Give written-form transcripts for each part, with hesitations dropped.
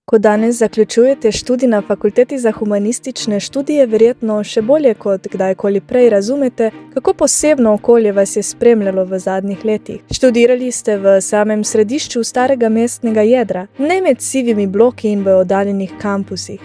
Ko danes zaključujete študij na Fakulteti za humanistične študije, verjetno še bolje kot kdajkoli prej razumete, kako posebno okolje vas je spremljalo v zadnjih letih. Študirali ste v samem središču starega mestnega jedra, ne med sivimi bloki in v oddaljenih kampusih.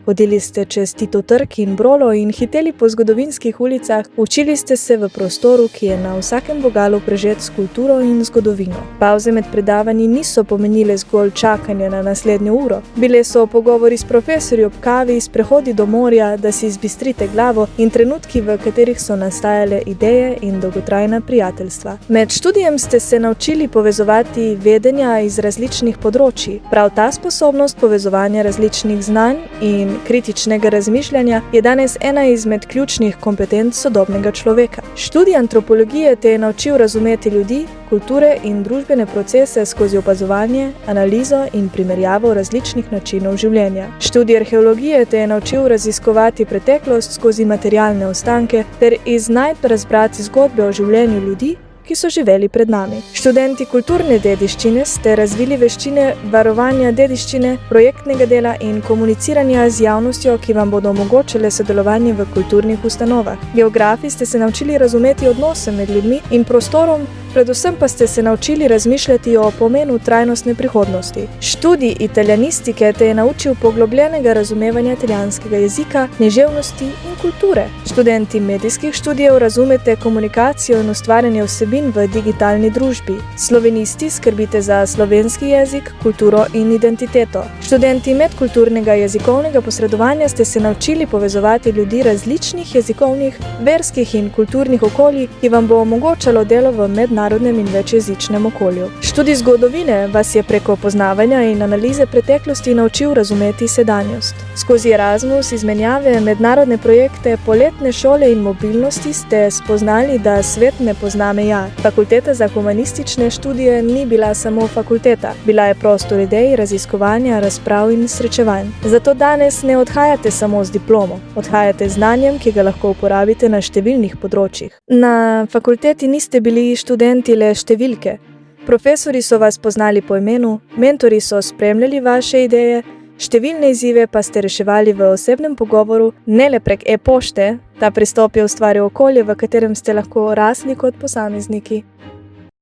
Hodili ste čez Titov trg in Brolo in hiteli po zgodovinskih ulicah, učili ste se v prostoru, ki je na vsakem vogalu prežet s kulturo in zgodovino. Pavze med predavanji niso pomenile zgolj čakanje na naslednjo uro. Bile so pogovori s profesorji ob kavi, sprehodi do morja, da si izbistrite glavo in trenutki, v katerih so nastajale ideje in dolgotrajna prijateljstva. Med študijem ste se naučili povezovati vedenja iz različnih področij. Prav ta sposobnost povezovanja različnih znanj in kritičnega razmišljanja je danes ena izmed ključnih kompetenc sodobnega človeka. Študij antropologije te je naučil razumeti ljudi, kulture in družbene procese skozi opazovanje, analizo in primerjavo različnih načinov življenja. Študij arheologije te je naučil raziskovati preteklost skozi materialne ostanke ter iz najdb razbrati zgodbe o življenju ljudi, ki so živeli pred nami. Študenti kulturne dediščine ste razvili veščine varovanja dediščine, projektnega dela in komuniciranja z javnostjo, ki vam bodo omogočile sodelovanje v kulturnih ustanovah. Geografi ste se naučili razumeti odnose med ljudmi in prostorom, predvsem pa ste se naučili razmišljati o pomenu trajnostne prihodnosti. Študij italijanistike te je naučil poglobljenega razumevanja italijanskega jezika, književnosti in kulture. Študenti medijskih študijev razumete komunikacijo in ustvarjanje vsebin v digitalni družbi. Slovenisti skrbite za slovenski jezik, kulturo in identiteto. Študenti medkulturnega jezikovnega posredovanja ste se naučili povezovati ljudi različnih jezikovnih, verskih in kulturnih okolij, ki vam bo omogočalo delo v mednarodnem in večjezičnem okolju. Študij zgodovine vas je preko poznavanja in analize preteklosti naučil razumeti sedanjost. Skozi Erasmus, izmenjave, mednarodne projekte, poletne šole in mobilnosti ste spoznali, da svet ne pozna meja. Fakulteta za humanistične študije ni bila samo fakulteta, bila je prostor idej, raziskovanja, razprav in srečevanj. Zato danes ne odhajate samo z diplomo, odhajate z znanjem, ki ga lahko uporabite na številnih področjih. Na fakulteti niste bili študenti le številke. Profesori so vas poznali po imenu, mentori so spremljali vaše ideje, številne izzive pa ste reševali v osebnem pogovoru, ne le prek e-pošte. Ta pristop je ustvaril okolje, v katerem ste lahko rasli kot posamezniki.